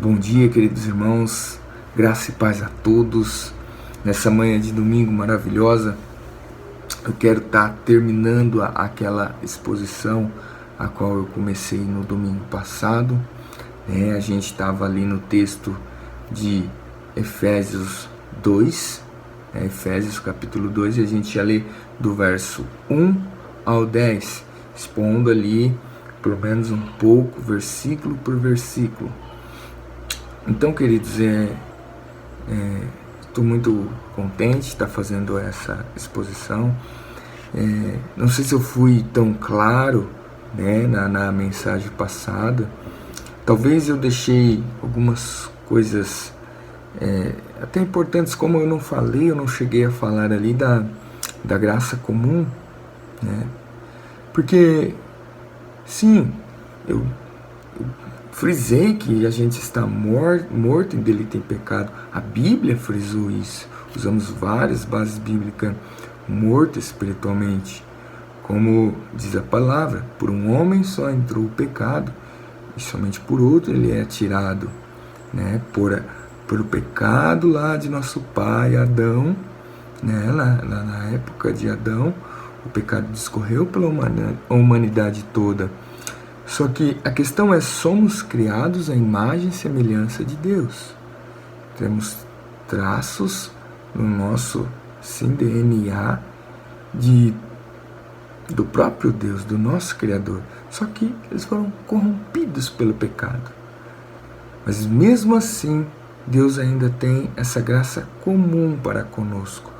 Bom dia, queridos irmãos, graça e paz a todos. Nessa manhã de domingo maravilhosa, eu quero estar terminando aquela exposição a qual eu comecei no domingo passado. A gente estava ali no texto de Efésios 2, Efésios capítulo 2, e a gente ia ler do verso 1 ao 10, expondo ali pelo menos um pouco, versículo por versículo. Então, queridos, estou muito contente de estar fazendo essa exposição. Não sei se eu fui tão claro, na mensagem passada. Talvez eu deixei algumas coisas até importantes, como eu não cheguei a falar ali da graça comum, porque, sim, eu frisei que a gente está morto em delito e pecado. A Bíblia frisou isso. Usamos várias bases bíblicas: morto espiritualmente. Como diz a palavra, por um homem só entrou o pecado, e somente por outro ele é tirado. Por o pecado lá de nosso pai Adão, lá na época de Adão, o pecado discorreu pela humanidade toda. Só que a questão é, somos criados à imagem e semelhança de Deus. Temos traços no nosso DNA do próprio Deus, do nosso Criador. Só que eles foram corrompidos pelo pecado. Mas mesmo assim, Deus ainda tem essa graça comum para conosco.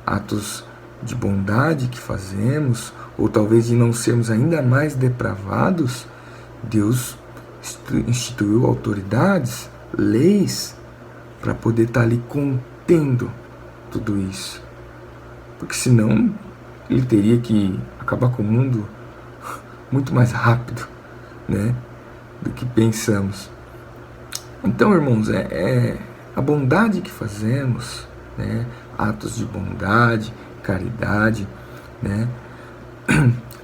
Atos de bondade que fazemos, ou talvez de não sermos ainda mais depravados, Deus instituiu autoridades, leis, para poder estar ali contendo tudo isso. Porque senão ele teria que acabar com o mundo muito mais rápido, do que pensamos. Então, irmãos, a bondade que fazemos, atos de bondade, caridade,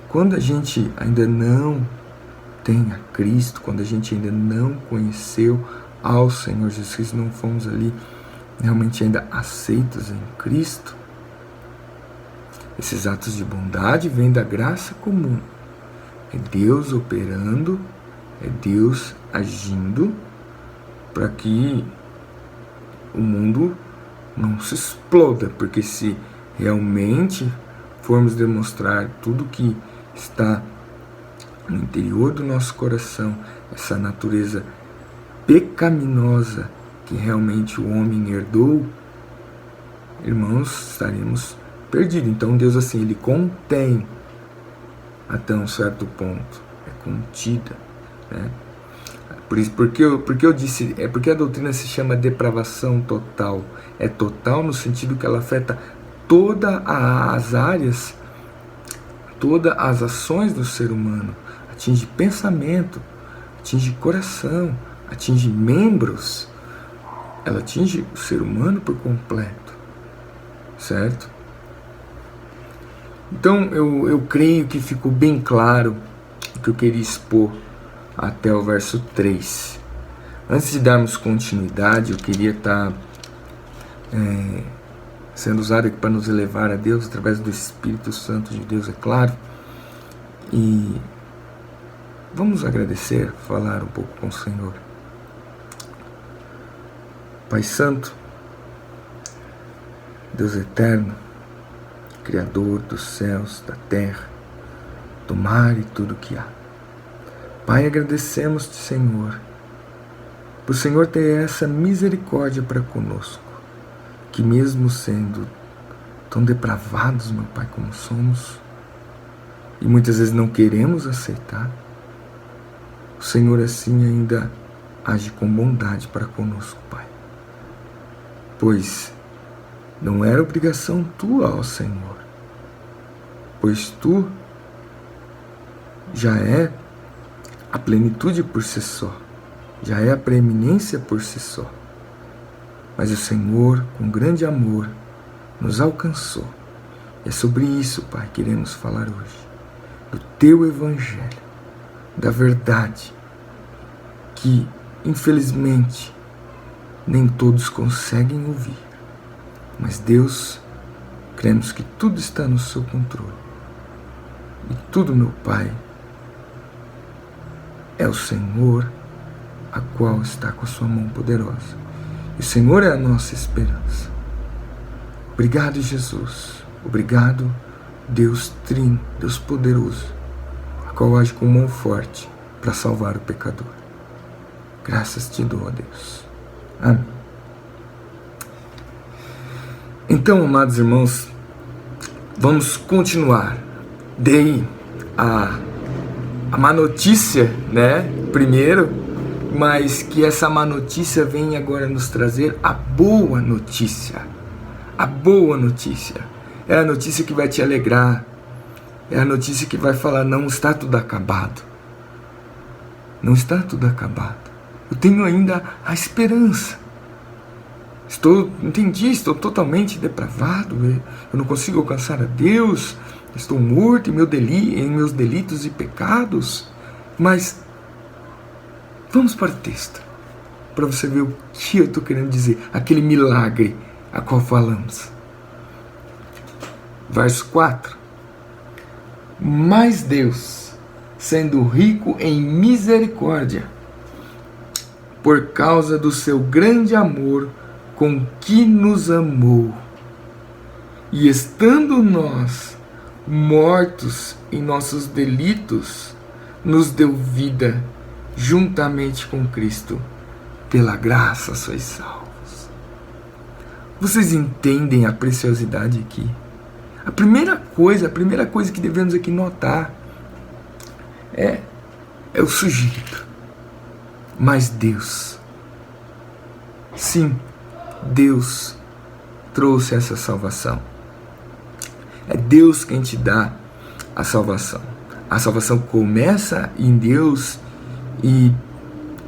quando a gente ainda não tem a Cristo, quando a gente ainda não conheceu ao Senhor Jesus Cristo, não fomos ali realmente ainda aceitos em Cristo, esses atos de bondade vêm da graça comum. É Deus operando, é Deus agindo para que o mundo não se exploda, porque se realmente formos demonstrar tudo que está no interior do nosso coração, essa natureza pecaminosa que realmente o homem herdou, irmãos, estaremos perdidos. Então Deus, assim, ele contém até um certo ponto, é contida, Por isso, porque eu disse, porque a doutrina se chama depravação total. É total no sentido que ela afeta todas as áreas, todas as ações do ser humano. Atinge pensamento, atinge coração, atinge membros. Ela atinge o ser humano por completo, certo? Então eu creio que ficou bem claro o que eu queria expor até o verso 3. Antes de darmos continuidade, eu queria estar sendo usado aqui para nos elevar a Deus através do Espírito Santo de Deus, é claro. E vamos agradecer, falar um pouco com o Senhor. Pai Santo, Deus eterno, Criador dos céus, da terra, do mar e tudo que há. Pai, agradecemos-te, Senhor, por o Senhor ter essa misericórdia para conosco, que mesmo sendo tão depravados, meu Pai, como somos, e muitas vezes não queremos aceitar, o Senhor assim ainda age com bondade para conosco, Pai. Pois não era obrigação tua, ó Senhor, pois tu já é a plenitude por si só, já é a preeminência por si só. Mas o Senhor, com grande amor, nos alcançou. E é sobre isso, Pai, que iremos falar hoje. Do teu Evangelho, da verdade, que infelizmente, nem todos conseguem ouvir. Mas Deus, cremos que tudo está no seu controle. E tudo, meu Pai, é o Senhor, a qual está com a sua mão poderosa. E o Senhor é a nossa esperança. Obrigado, Jesus. Obrigado, Deus Trino, Deus poderoso, a qual age com mão forte para salvar o pecador. Graças te dou, ó Deus. Amém. Então, amados irmãos, vamos continuar. Dei a má notícia, né, primeiro, mas que essa má notícia vem agora nos trazer a boa notícia. A boa notícia. É a notícia que vai te alegrar. É a notícia que vai falar, não está tudo acabado. Não está tudo acabado. Eu tenho ainda a esperança. Estou totalmente depravado. Eu não consigo alcançar a Deus. Estou morto em meus delitos e pecados. Mas vamos para o texto, para você ver o que eu estou querendo dizer. Aquele milagre a qual falamos. Verso 4. Mas Deus, sendo rico em misericórdia, por causa do seu grande amor com que nos amou, e estando nós mortos em nossos delitos, nos deu vida juntamente com Cristo. Pela graça sois salvos. Vocês entendem a preciosidade aqui? A primeira coisa que devemos aqui notar é o sujeito. Mas Deus, sim, Deus trouxe essa salvação. É Deus quem te dá a salvação. A salvação começa em Deus e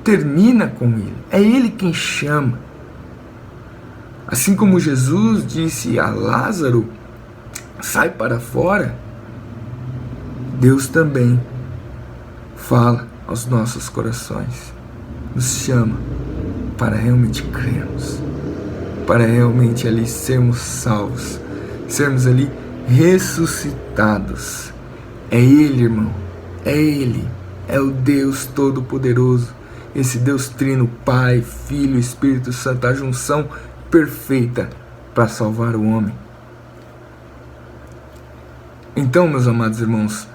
termina com Ele. É Ele quem chama. Assim como Jesus disse a Lázaro, sai para fora, Deus também fala aos nossos corações, nos chama para realmente crermos, para realmente ali sermos salvos, sermos ali ressuscitados. É Ele, irmão, é Ele, é o Deus Todo-Poderoso, esse Deus Trino, Pai, Filho, Espírito Santo, a junção perfeita para salvar o homem. Então, meus amados irmãos,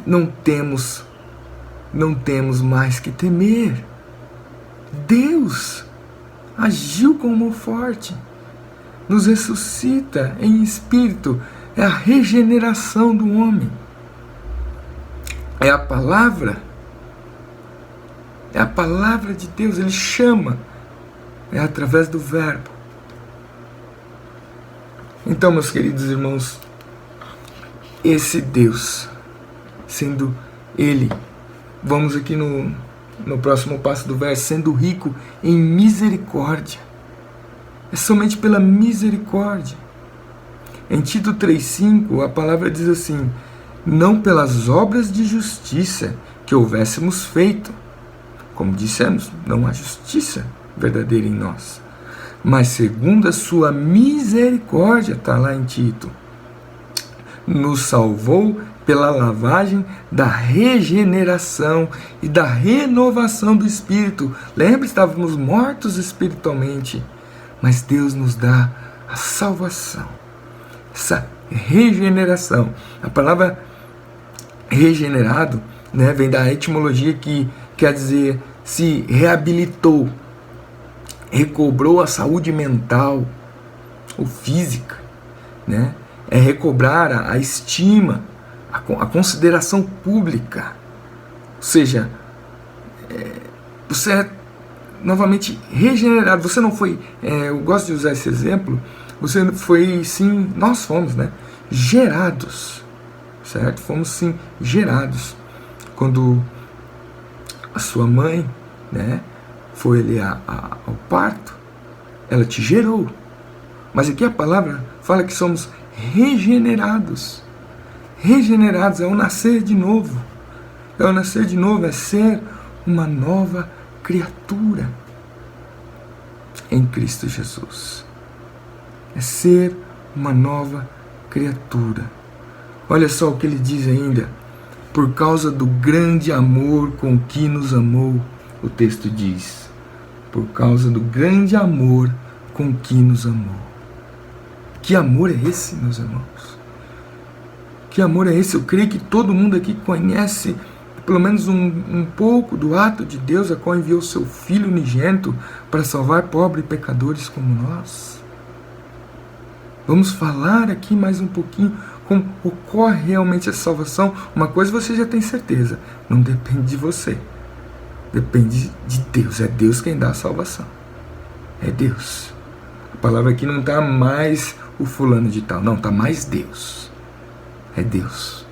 não temos mais que temer. Deus agiu com mão forte, nos ressuscita em espírito. É a regeneração do homem. É a palavra de Deus. Ele chama, é através do verbo. Então, meus queridos irmãos, esse Deus, sendo Ele, vamos aqui no próximo passo do verso, sendo rico em misericórdia. É somente pela misericórdia. Em Tito 3,5, a palavra diz assim: não pelas obras de justiça que houvéssemos feito, como dissemos, não há justiça verdadeira em nós, mas segundo a sua misericórdia, está lá em Tito, nos salvou pela lavagem da regeneração e da renovação do Espírito. Lembra, estávamos mortos espiritualmente, mas Deus nos dá a salvação, essa regeneração. A palavra regenerado, né, vem da etimologia que quer dizer se reabilitou, recobrou a saúde mental ou física, né? É recobrar a estima, a consideração pública. Ou seja, você é novamente regenerado. Você não foi, eu gosto de usar esse exemplo, você foi, sim, nós fomos, né, gerados, certo? Fomos, sim, gerados. Quando a sua mãe, né, foi ali ao parto, ela te gerou. Mas aqui a palavra fala que somos regenerados. Regenerados é o nascer de novo. É o nascer de novo, é ser uma nova criatura em Cristo Jesus. É ser uma nova criatura. Olha só o que ele diz ainda. Por causa do grande amor com que nos amou, o texto diz. Por causa do grande amor com que nos amou. Que amor é esse, meus irmãos? Que amor é esse? Eu creio que todo mundo aqui conhece pelo menos um pouco do ato de Deus, a qual enviou seu Filho unigênito para salvar pobres e pecadores como nós. Vamos falar aqui mais um pouquinho como ocorre realmente a salvação. Uma coisa você já tem certeza, não depende de você, depende de Deus. É Deus quem dá a salvação, é Deus. A palavra aqui não está mais o fulano de tal, não, está mais Deus, é Deus.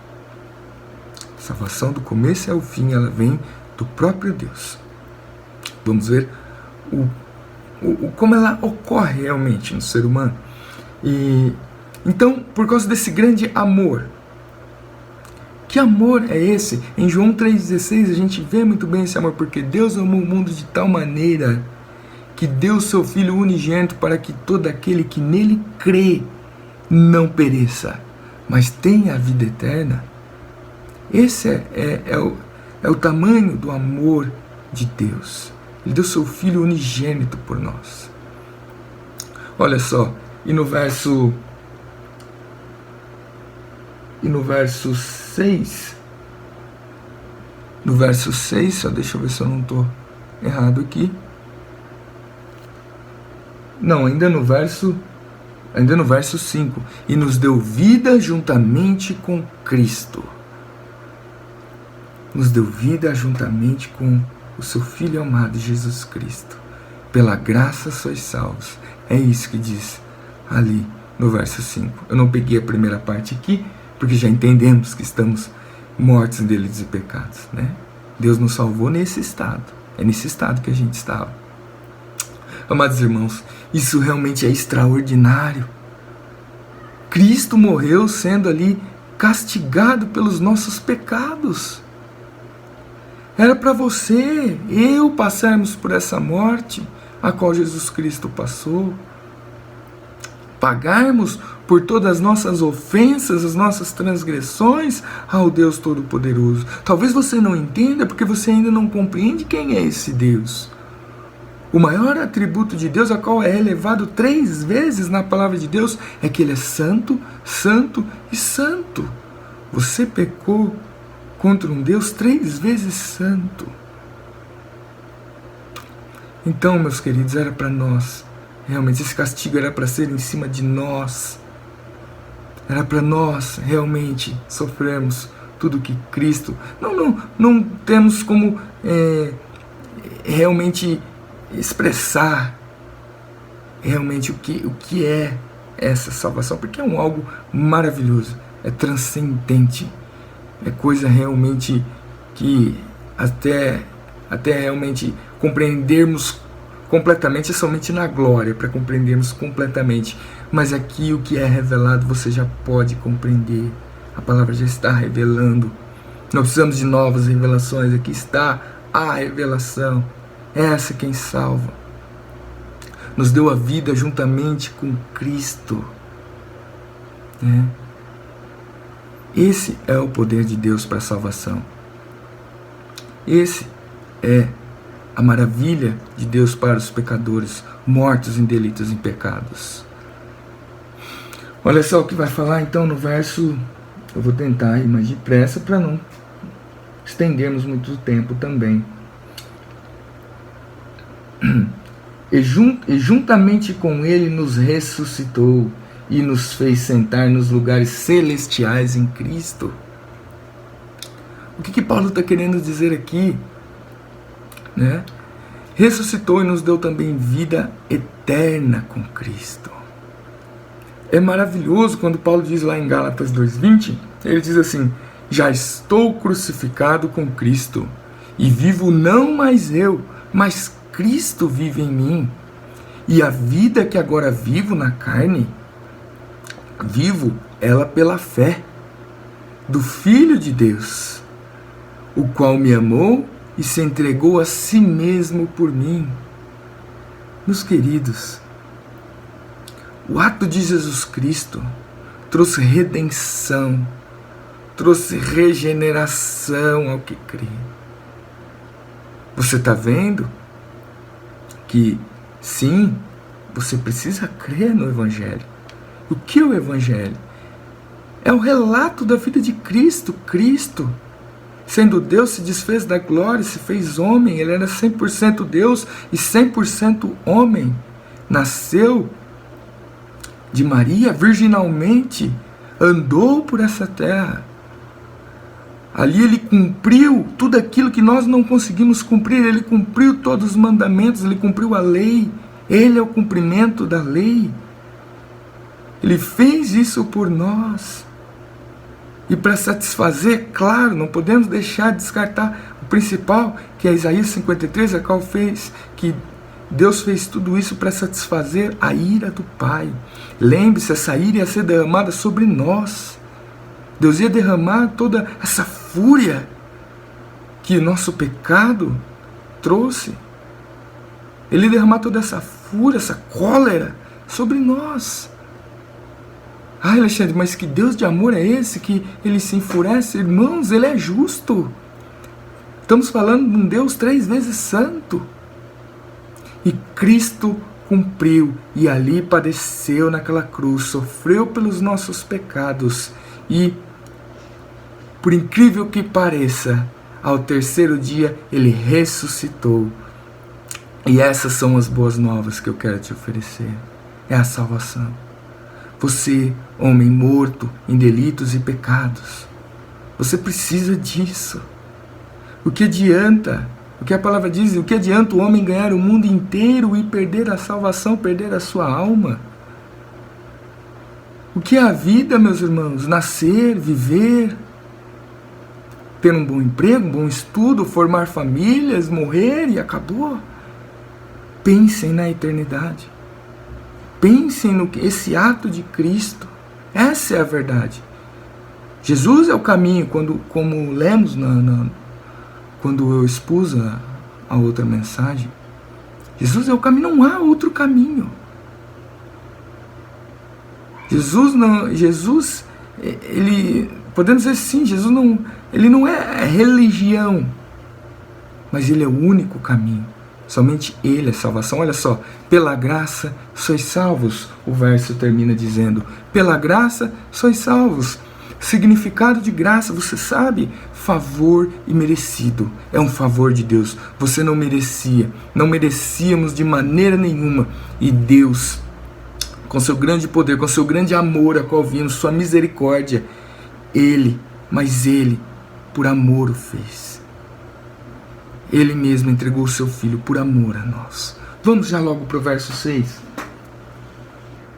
A salvação do começo ao fim, ela vem do próprio Deus. Vamos ver como ela ocorre realmente no ser humano. Então, por causa desse grande amor, que amor é esse? Em João 3,16 a gente vê muito bem esse amor, porque Deus amou o mundo de tal maneira que deu seu Filho unigênito para que todo aquele que nele crê não pereça, mas tenha a vida eterna. Esse é o tamanho do amor de Deus. Ele deu seu Filho unigênito por nós. Olha só, e no verso 6, só deixa eu ver se eu não estou errado aqui. Não, ainda no verso 5. E nos deu vida juntamente com Cristo. Nos deu vida juntamente com o seu Filho amado Jesus Cristo. Pela graça sois salvos. É isso que diz ali no verso 5. Eu não peguei a primeira parte aqui, porque já entendemos que estamos mortos em delitos e pecados, né? Deus nos salvou nesse estado. É nesse estado que a gente estava. Amados irmãos, isso realmente é extraordinário. Cristo morreu sendo ali castigado pelos nossos pecados. Era para você, eu passarmos por essa morte a qual Jesus Cristo passou. Pagarmos por todas as nossas ofensas, as nossas transgressões ao Deus Todo-Poderoso. Talvez você não entenda porque você ainda não compreende quem é esse Deus. O maior atributo de Deus, a qual é elevado 3 vezes na palavra de Deus, é que Ele é santo, santo e santo. Você pecou contra um Deus 3 vezes santo. Então, meus queridos, era para nós. Realmente, esse castigo era para ser em cima de nós. Era para nós, realmente, sofrermos tudo que Cristo... Não temos como realmente expressar realmente o que é essa salvação, porque é algo maravilhoso, é transcendente, é coisa realmente que até realmente compreendermos completamente é somente na glória, para compreendermos completamente. Mas aqui o que é revelado você já pode compreender. A palavra já está revelando. Não precisamos de novas revelações. Aqui está a revelação. Essa quem salva. Nos deu a vida juntamente com Cristo. Esse é o poder de Deus para a salvação. Esse é a maravilha de Deus para os pecadores, mortos em delitos e pecados. Olha só o que vai falar então no verso... Eu vou tentar ir mais depressa para não estendermos muito tempo também. E juntamente com Ele nos ressuscitou e nos fez sentar nos lugares celestiais em Cristo. O que Paulo está querendo dizer aqui? Ressuscitou e nos deu também vida eterna com Cristo. É maravilhoso quando Paulo diz lá em Gálatas 2:20, ele diz assim: já estou crucificado com Cristo, e vivo não mais eu, mas Cristo vive em mim. E a vida que agora vivo na carne, vivo ela pela fé do Filho de Deus, o qual me amou e se entregou a si mesmo por mim. Meus queridos, o ato de Jesus Cristo trouxe redenção, trouxe regeneração ao que crê. Você está vendo que, sim, você precisa crer no Evangelho. O que é o Evangelho? É o relato da vida de Cristo. Cristo, sendo Deus, se desfez da glória, se fez homem. Ele era 100% Deus e 100% homem. Nasceu de Maria virginalmente, andou por essa terra. Ali ele cumpriu tudo aquilo que nós não conseguimos cumprir. Ele cumpriu todos os mandamentos, ele cumpriu a lei. Ele é o cumprimento da lei. Ele fez isso por nós. E para satisfazer, claro, não podemos deixar de descartar o principal, que é Isaías 53, a qual fez que Deus fez tudo isso para satisfazer a ira do Pai. Lembre-se, essa ira ia ser derramada sobre nós. Deus ia derramar toda essa fúria que o nosso pecado trouxe. Ele ia derramar toda essa fúria, essa cólera sobre nós. Ai, Alexandre, mas que Deus de amor é esse que ele se enfurece? Irmãos, ele é justo. Estamos falando de um Deus 3 vezes santo. E Cristo cumpriu e ali padeceu naquela cruz, sofreu pelos nossos pecados e, por incrível que pareça, ao terceiro dia ele ressuscitou. E essas são as boas novas que eu quero te oferecer. É a salvação. Você, homem morto em delitos e pecados, você precisa disso. O que adianta? O que a palavra diz? O que adianta o homem ganhar o mundo inteiro e perder a salvação, perder a sua alma? O que é a vida, meus irmãos? Nascer, viver, ter um bom emprego, um bom estudo, formar famílias, morrer e acabou. Pensem na eternidade. Pensem no que esse ato de Cristo. Essa é a verdade. Jesus é o caminho, como lemos quando eu expus a outra mensagem. Jesus é o caminho, não há outro caminho. Jesus, ele, podemos dizer sim, ele não é religião, mas ele é o único caminho. Somente ele é salvação. Olha só, pela graça sois salvos. O verso termina dizendo, pela graça sois salvos. Significado de graça, você sabe? Favor imerecido. É um favor de Deus. Você não merecia. Não merecíamos de maneira nenhuma. E Deus, com seu grande poder, com seu grande amor a qual vimos, sua misericórdia, Ele, por amor o fez. Ele mesmo entregou o seu Filho por amor a nós. Vamos já logo para o verso 6.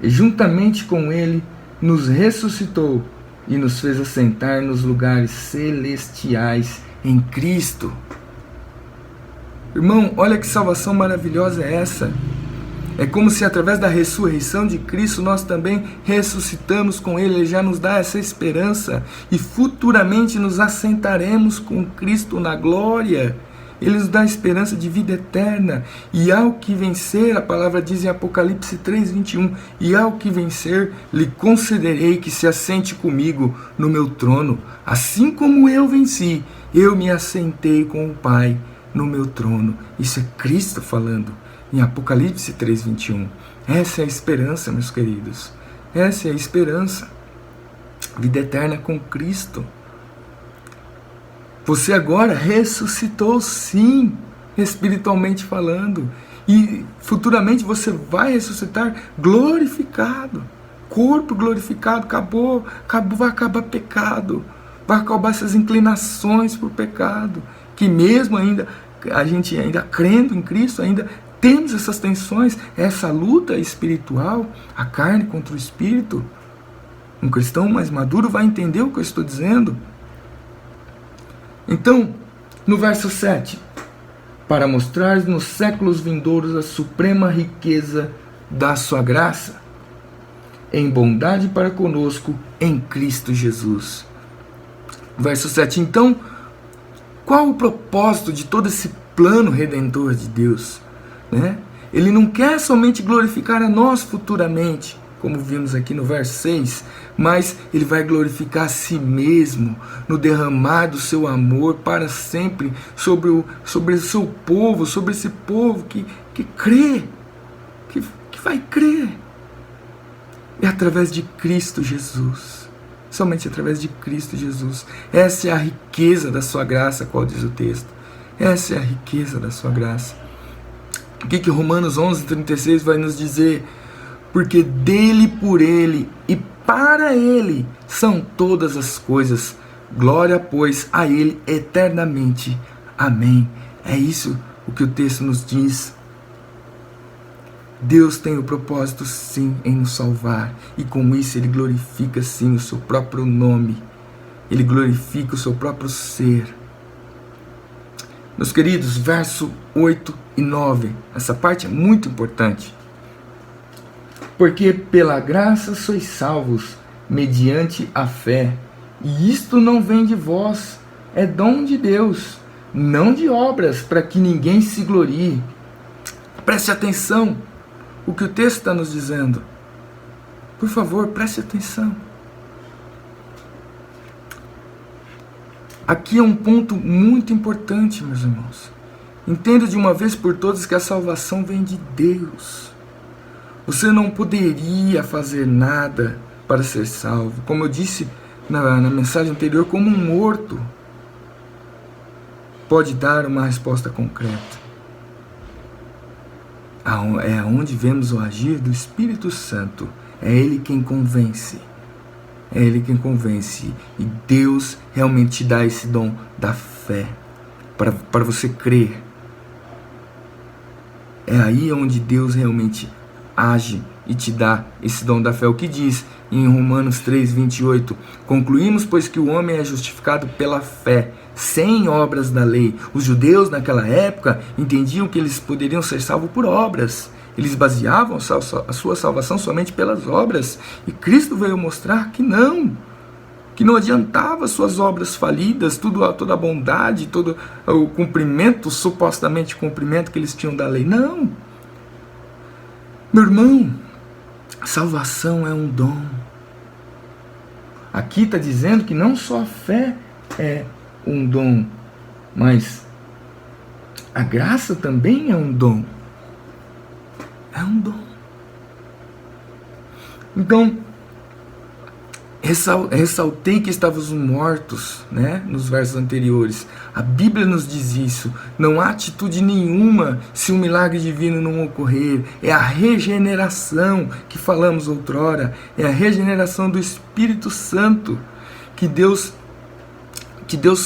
E juntamente com Ele nos ressuscitou e nos fez assentar nos lugares celestiais em Cristo. Irmão, olha que salvação maravilhosa é essa. É como se através da ressurreição de Cristo nós também ressuscitamos com Ele. Ele já nos dá essa esperança e futuramente nos assentaremos com Cristo na glória. Ele nos dá a esperança de vida eterna. E ao que vencer, a palavra diz em Apocalipse 3:21, e ao que vencer, lhe concederei que se assente comigo no meu trono. Assim como eu venci, eu me assentei com o Pai no meu trono. Isso é Cristo falando em Apocalipse 3:21. Essa é a esperança, meus queridos. Essa é a esperança. Vida eterna com Cristo. Você agora ressuscitou, sim, espiritualmente falando. E futuramente você vai ressuscitar glorificado. Corpo glorificado, vai acabar pecado. Vai acabar essas inclinações por pecado. Que mesmo ainda, a gente ainda crendo em Cristo, ainda temos essas tensões, essa luta espiritual, a carne contra o espírito. Um cristão mais maduro vai entender o que eu estou dizendo. Então, no verso 7, para mostrar nos séculos vindouros a suprema riqueza da sua graça, em bondade para conosco em Cristo Jesus. Verso 7, então, Qual o propósito de todo esse plano redentor de Deus? Né? Ele não quer somente glorificar a nós futuramente, como vimos aqui no verso 6, mas ele vai glorificar a si mesmo no derramar do seu amor para sempre sobre o seu povo, sobre esse povo que crê, que vai crer. É através de Cristo Jesus, somente através de Cristo Jesus. Essa é a riqueza da sua graça, qual diz o texto. Essa é a riqueza da sua graça. O que Romanos 11:36 vai nos dizer? Porque dele, por ele e para ele são todas as coisas. Glória, pois, a ele eternamente. Amém. É isso o que o texto nos diz. Deus tem o propósito, sim, em nos salvar. E com isso ele glorifica, sim, o seu próprio nome. Ele glorifica o seu próprio ser. Meus queridos, verso 8 e 9. Essa parte é muito importante. Porque pela graça sois salvos, mediante a fé. E isto não vem de vós, é dom de Deus, não de obras, para que ninguém se glorie. Preste atenção o que o texto está nos dizendo. Por favor, preste atenção. Aqui é um ponto muito importante, meus irmãos. Entenda de uma vez por todas que a salvação vem de Deus. Você não poderia fazer nada para ser salvo. Como eu disse na mensagem anterior, como um morto pode dar uma resposta concreta. É onde vemos o agir do Espírito Santo. É Ele quem convence. É Ele quem convence. E Deus realmente te dá esse dom da fé para você crer. É aí onde Deus realmente age e te dá esse dom da fé. O que diz em Romanos 3:28? Concluímos, pois, que o homem é justificado pela fé, sem obras da lei. Os judeus naquela época entendiam que eles poderiam ser salvos por obras. Eles baseavam a sua salvação somente pelas obras. E Cristo veio mostrar que não adiantava suas obras falidas, toda a bondade, todo o cumprimento, supostamente cumprimento que eles tinham da lei. Não! Meu irmão, salvação é um dom. Aqui está dizendo que não só a fé é um dom, mas a graça também é um dom. É um dom. Então, ressaltei que estávamos mortos, né, nos versos anteriores. A Bíblia nos diz isso. Não há atitude nenhuma se um milagre divino não ocorrer. É a regeneração que falamos outrora. É a regeneração do Espírito Santo que Deus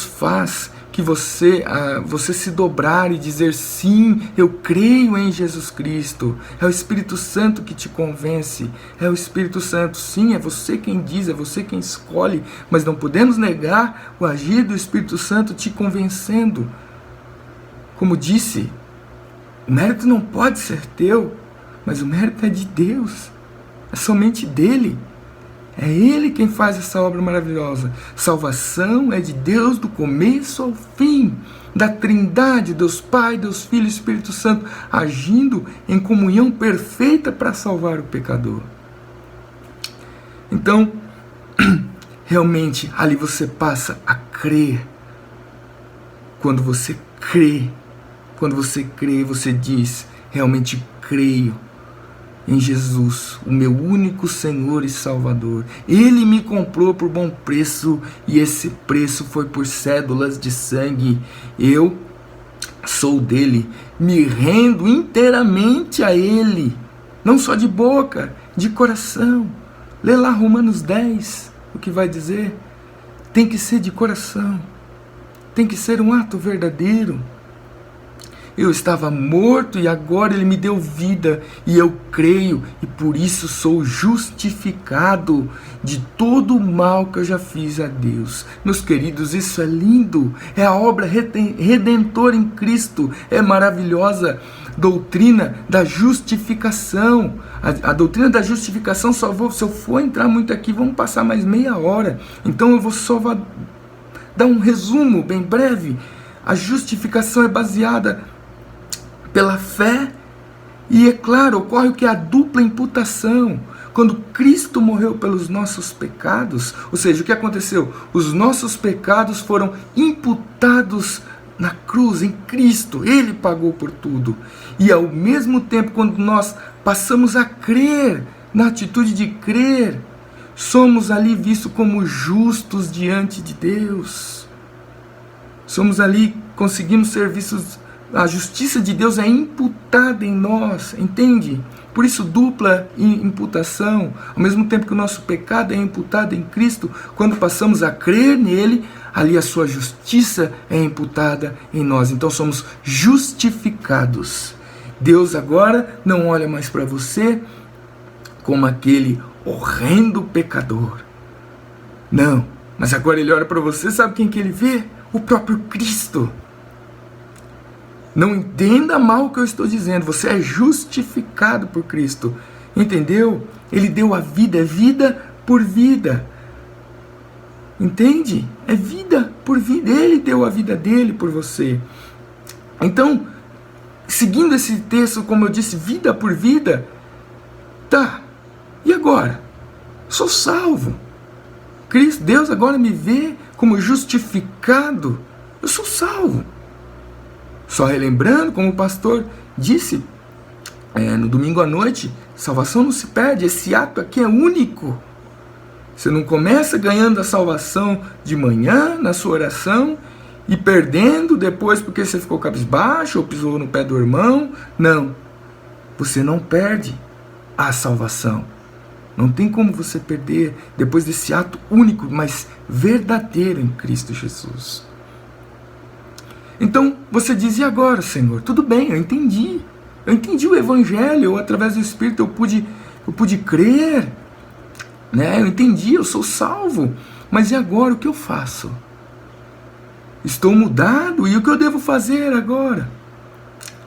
faz que você se dobrar e dizer sim, eu creio em Jesus Cristo. É o Espírito Santo que te convence. É o Espírito Santo, sim, é você quem diz, é você quem escolhe, mas não podemos negar o agir do Espírito Santo te convencendo. Como disse, o mérito não pode ser teu, mas o mérito é de Deus, é somente dele. É Ele quem faz essa obra maravilhosa. Salvação é de Deus do começo ao fim, da Trindade, Deus Pai, Deus Filho e Espírito Santo, agindo em comunhão perfeita para salvar o pecador. Então, realmente, ali você passa a crer. Quando você crê, você diz, realmente creio em Jesus, o meu único Senhor e Salvador. Ele me comprou por bom preço, e esse preço foi por cédulas de sangue. Eu sou dele, me rendo inteiramente a Ele, não só de boca, de coração. Lê lá Romanos 10, o que vai dizer? Tem que ser de coração, tem que ser um ato verdadeiro. Eu estava morto e agora Ele me deu vida, e eu creio, e por isso sou justificado de todo o mal que eu já fiz a Deus. Meus queridos, isso é lindo, é a obra redentora em Cristo, é maravilhosa. Doutrina da justificação. A doutrina da justificação, se eu for entrar muito aqui, vamos passar mais meia hora. Então eu vou só dar um resumo bem breve. A justificação é baseada pela fé. E é claro, ocorre o que é a dupla imputação. Quando Cristo morreu pelos nossos pecados, ou seja, o que aconteceu? Os nossos pecados foram imputados na cruz, em Cristo. Ele pagou por tudo. E ao mesmo tempo, quando nós passamos a crer, na atitude de crer, somos ali vistos como justos diante de Deus. Somos ali, conseguimos ser vistos, a justiça de Deus é imputada em nós, entende? Por isso, dupla imputação. Ao mesmo tempo que o nosso pecado é imputado em Cristo, quando passamos a crer nele, ali a sua justiça é imputada em nós. Então somos justificados. Deus agora não olha mais para você como aquele horrendo pecador. Não, mas agora ele olha para você, sabe quem que ele vê? O próprio Cristo. Não entenda mal o que eu estou dizendo, você é justificado por Cristo, entendeu? Ele deu a vida, é vida por vida, entende? É vida por vida, ele deu a vida dele por você. Então, seguindo esse texto, como eu disse, vida por vida, tá, e agora? Sou salvo, Cristo, Deus agora me vê como justificado, eu sou salvo. Só relembrando, como o pastor disse no domingo à noite, salvação não se perde, esse ato aqui é único. Você não começa ganhando a salvação de manhã, na sua oração, e perdendo depois porque você ficou cabisbaixo ou pisou no pé do irmão. Não, você não perde a salvação. Não tem como você perder depois desse ato único, mas verdadeiro em Cristo Jesus. Então você diz, e agora, Senhor? Tudo bem, eu entendi o Evangelho, através do Espírito eu pude crer, né? Eu entendi, eu sou salvo, mas e agora, o que eu faço? Estou mudado, e o que eu devo fazer agora?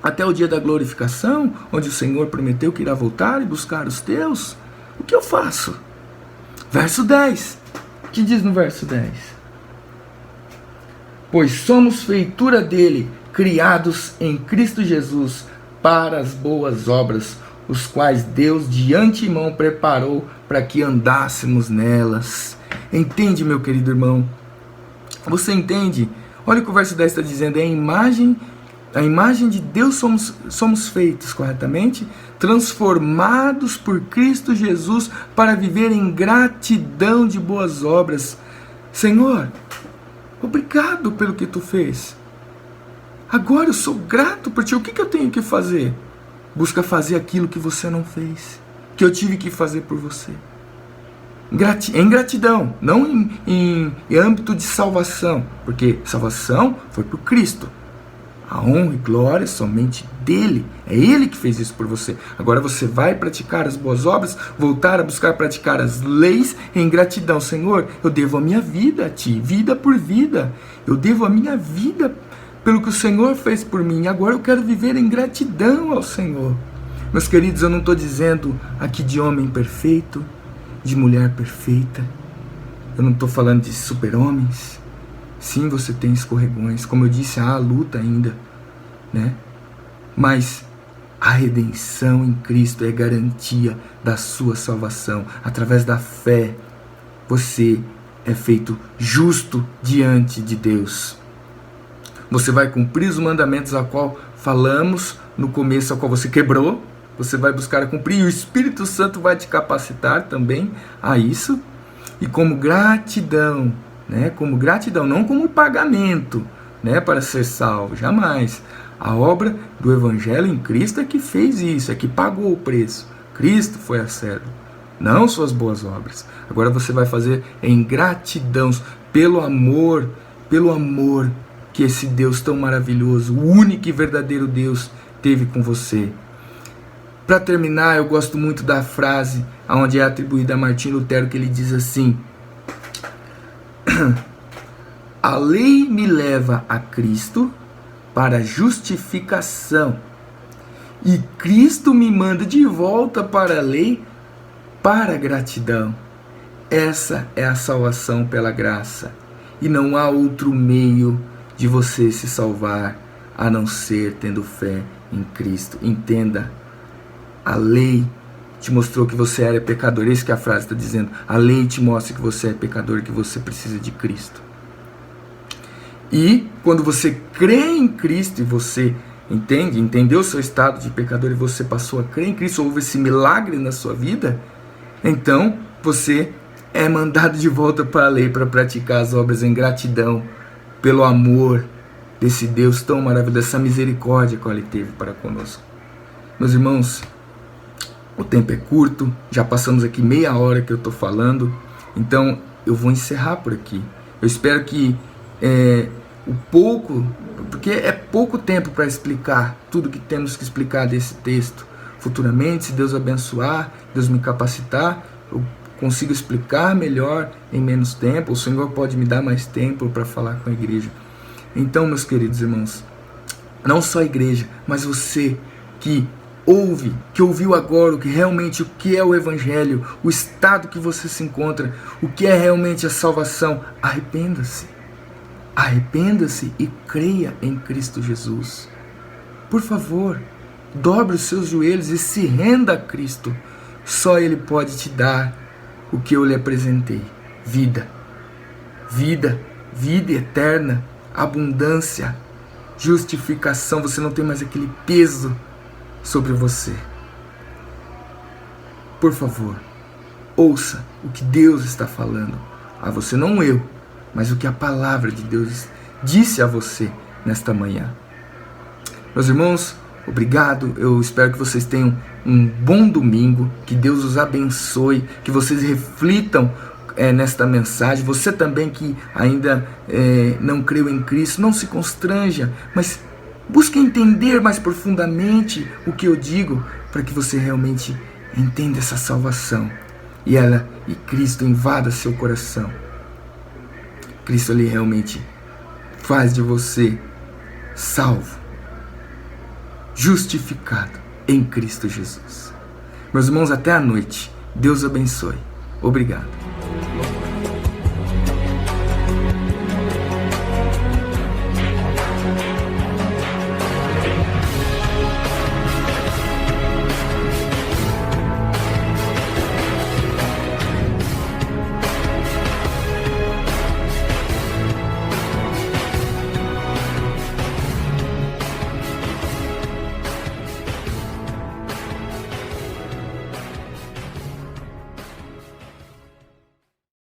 Até o dia da glorificação, onde o Senhor prometeu que irá voltar e buscar os teus, o que eu faço? Verso 10, o que diz no verso 10? Pois somos feitura dele, criados em Cristo Jesus, para as boas obras, os quais Deus de antemão preparou para que andássemos nelas. Entende, meu querido irmão? Você entende? Olha o que o verso 10 está dizendo, é a imagem de Deus somos feitos, corretamente? Transformados por Cristo Jesus para viver em gratidão de boas obras. Senhor, obrigado pelo que tu fez. Agora eu sou grato por ti. O que eu tenho que fazer? Busca fazer aquilo que você não fez, que eu tive que fazer por você. Em gratidão, não em âmbito de salvação, porque salvação foi por Cristo. A honra e glória somente dele. É ele que fez isso por você. Agora você vai praticar as boas obras, voltar a buscar praticar as leis em gratidão. Senhor, eu devo a minha vida a ti, vida por vida. Eu devo a minha vida pelo que o Senhor fez por mim. Agora eu quero viver em gratidão ao Senhor. Meus queridos, eu não estou dizendo aqui de homem perfeito, de mulher perfeita. Eu não estou falando de super-homens. Sim, você tem escorregões. Como eu disse, há a luta ainda, né? Mas a redenção em Cristo é garantia da sua salvação. Através da fé, você é feito justo diante de Deus. Você vai cumprir os mandamentos a qual falamos no começo, a qual você quebrou. Você vai buscar cumprir e o Espírito Santo vai te capacitar também a isso. E como gratidão, né? Como gratidão, não como pagamento, né? Para ser salvo, jamais. A obra do Evangelho em Cristo é que fez isso, é que pagou o preço. Cristo foi a cego, não suas boas obras. Agora você vai fazer em gratidão, pelo amor que esse Deus tão maravilhoso, o único e verdadeiro Deus, teve com você. Para terminar, eu gosto muito da frase onde é atribuída a Martinho Lutero, que ele diz assim: a lei me leva a Cristo para justificação, e Cristo me manda de volta para a lei para a gratidão. Essa é a salvação pela graça, e não há outro meio de de você se salvar a não ser tendo fé em Cristo. Entenda, a lei te mostrou que você era pecador. Isso que a frase está dizendo. A lei te mostra que você é pecador, que você precisa de Cristo. E quando você crê em Cristo e você entendeu o seu estado de pecador e você passou a crer em Cristo, houve esse milagre na sua vida, então você é mandado de volta para a lei para praticar as obras em gratidão pelo amor desse Deus tão maravilhoso, dessa misericórdia que Ele teve para conosco. Meus irmãos, o tempo é curto, já passamos aqui meia hora que eu estou falando, então eu vou encerrar por aqui. Eu espero que o pouco, porque é pouco tempo para explicar tudo que temos que explicar desse texto. Futuramente, se Deus abençoar, Deus me capacitar, eu consigo explicar melhor em menos tempo. O Senhor pode me dar mais tempo para falar com a igreja. Então, meus queridos irmãos, não só a igreja, mas você que ouviu agora o que é o Evangelho, o estado que você se encontra, o que é realmente a salvação, arrependa-se. Arrependa-se e creia em Cristo Jesus. Por favor, dobre os seus joelhos e se renda a Cristo. Só Ele pode te dar o que eu lhe apresentei. Vida. Vida. Vida eterna. Abundância. Justificação. Você não tem mais aquele peso sobre você. Por favor, ouça o que Deus está falando a você, não eu, mas o que a palavra de Deus disse a você nesta manhã. Meus irmãos, obrigado. Eu espero que vocês tenham um bom domingo, que Deus os abençoe, que vocês reflitam nesta mensagem. Você também que ainda não creu em Cristo, não se constranja, mas busque entender mais profundamente o que eu digo, para que você realmente entenda essa salvação e Cristo invada seu coração. Cristo ali realmente faz de você salvo, justificado em Cristo Jesus. Meus irmãos, até a noite. Deus abençoe. Obrigado.